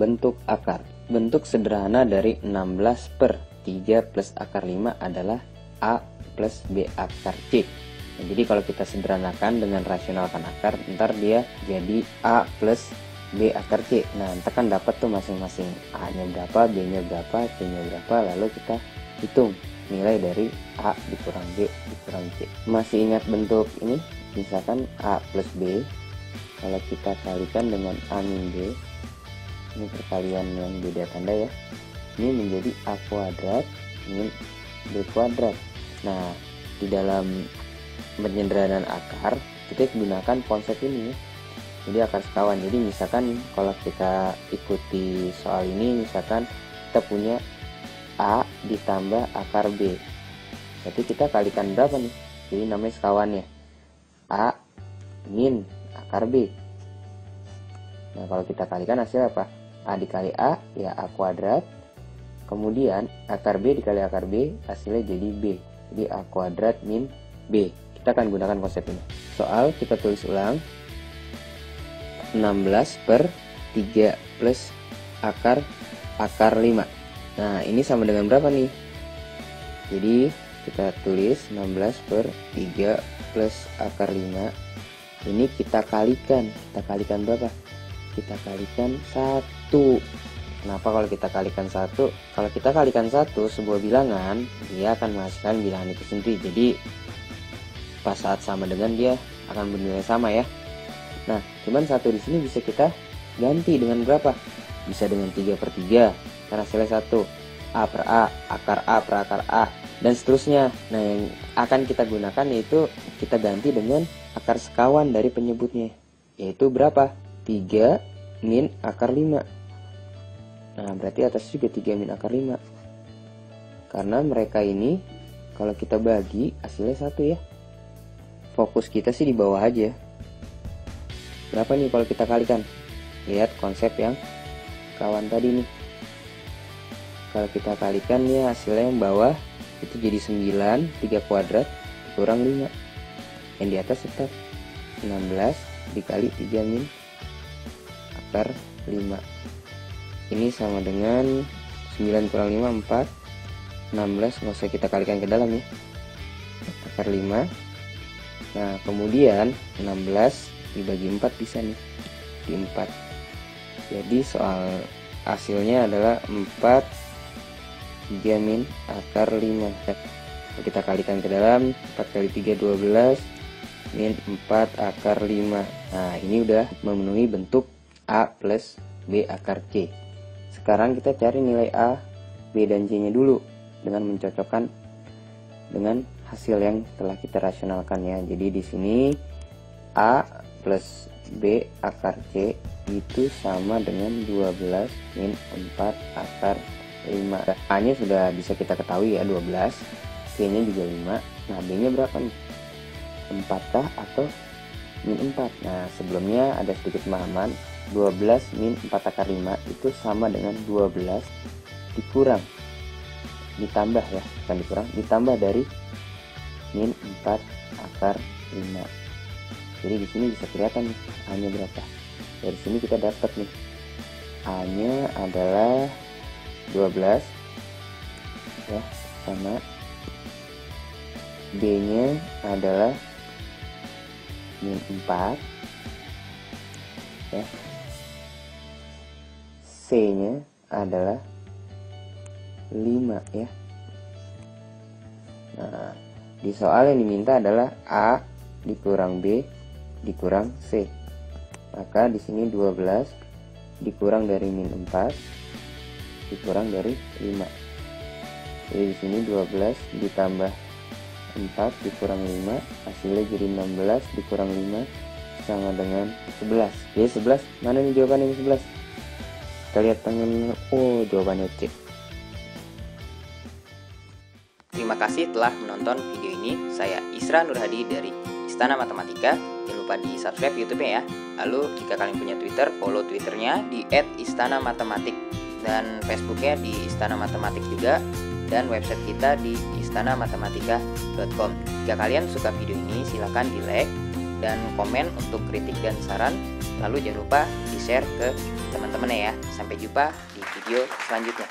bentuk akar. Bentuk sederhana dari 16 per 3 plus akar 5 adalah A plus B akar C. Nah, jadi kalau kita sederhanakan dengan rasionalkan akar, ntar dia jadi A plus B akar C. Nah, ntar kan dapat tuh masing-masing A-nya berapa, B-nya berapa, C-nya berapa, lalu kita hitung nilai dari A dikurang B dikurang C. Masih ingat bentuk ini? Misalkan A plus B, kalau kita kalikan dengan A min B, ini perkalian yang beda tanda ya, ini menjadi A kuadrat min B kuadrat. Nah, di dalam penyederhanaan akar kita gunakan konsep ini ya. Jadi akar sekawan. Jadi misalkan kalau kita ikuti soal ini, misalkan kita punya A ditambah akar B, berarti kita kalikan berapa nih? Jadi namanya sekawannya A min akar B. Nah, kalau kita kalikan hasil apa? A dikali A ya A kuadrat, kemudian akar B dikali akar B hasilnya jadi B, jadi A kuadrat min B. Kita akan gunakan konsep ini. Soal kita tulis ulang, 16 per 3 plus akar 5. Nah, ini sama dengan berapa nih? Jadi kita tulis 16 per 3 plus akar 5. Ini kita kalikan berapa? Kita kalikan 1. Kenapa kalau kita kalikan 1? Kalau kita kalikan 1 sebuah bilangan, dia akan menghasilkan bilangan itu sendiri. Jadi pas saat sama dengan dia akan bernilai sama ya. Nah, cuman 1 di sini bisa kita ganti dengan berapa? Bisa dengan 3 per 3, karena hasilnya 1. A per A, akar A per akar A, dan seterusnya. Nah, yang akan kita gunakan yaitu kita ganti dengan akar sekawan dari penyebutnya, yaitu berapa? 3 min akar 5. Nah, berarti atas juga 3 min akar 5. Karena mereka ini kalau kita bagi hasilnya 1 ya. Fokus kita sih di bawah aja. Berapa nih kalau kita kalikan? Lihat konsep yang kawan tadi nih. Kalau kita kalikan ya hasilnya yang bawah itu jadi 9, 3 kuadrat kurang 5. Yang di atas tetap 16 dikali 3 min akar 5. Ini sama dengan 9 kurang 5 4. 16 nggak usah kita kalikan ke dalam ya. Akar 5. Nah, kemudian 16 dibagi 4 bisa nih. Di 4. Jadi soal hasilnya adalah 4 3 min akar 5. Kita kalikan ke dalam, 4 kali 3 12 min 4 akar 5. Nah, ini udah memenuhi bentuk A plus B akar C. Sekarang kita cari nilai A, B, dan C nya dulu dengan mencocokkan dengan hasil yang telah kita rasionalkan ya. Jadi di sini A plus B akar C itu sama dengan 12 min 4 akar 5. A nya sudah bisa kita ketahui ya, 12. C nya juga 5. Nah, B nya berapa nih? 4 kah atau min 4? Nah, sebelumnya ada sedikit pemahaman. 12 min 4 akar 5 itu sama dengan 12 dikurang, ditambah ya, bukan dikurang, ditambah dari min 4 akar 5. Jadi di sini bisa kelihatan nih A nya berapa. Dari sini kita dapat nih A nya adalah 12 ya, sama B nya adalah min 4 ya, C nya adalah 5 ya. Nah, di soal yang diminta adalah A dikurang B dikurang C. Maka di sini 12 dikurang dari min 4 dikurang dari 5. Jadi di sini 12 ditambah 4 dikurang 5, hasilnya jadi 16 dikurang 5 sama dengan 11. Jadi 11, mana nih jawabannya 11? Kita lihat tangan. Oh, jawabannya C. Terima kasih telah menonton video ini. Saya Isra Nurhadi dari Istana Matematika. Jangan lupa di subscribe YouTube-nya ya. Lalu jika kalian punya Twitter, follow Twitternya di @istanamatematik, dan Facebooknya di Istana Matematik juga, dan website kita di istanamatematika.com. Jika kalian suka video ini, silahkan di like dan komen untuk kritik dan saran. Lalu jangan lupa di-share ke teman-temannya ya. Sampai jumpa di video selanjutnya.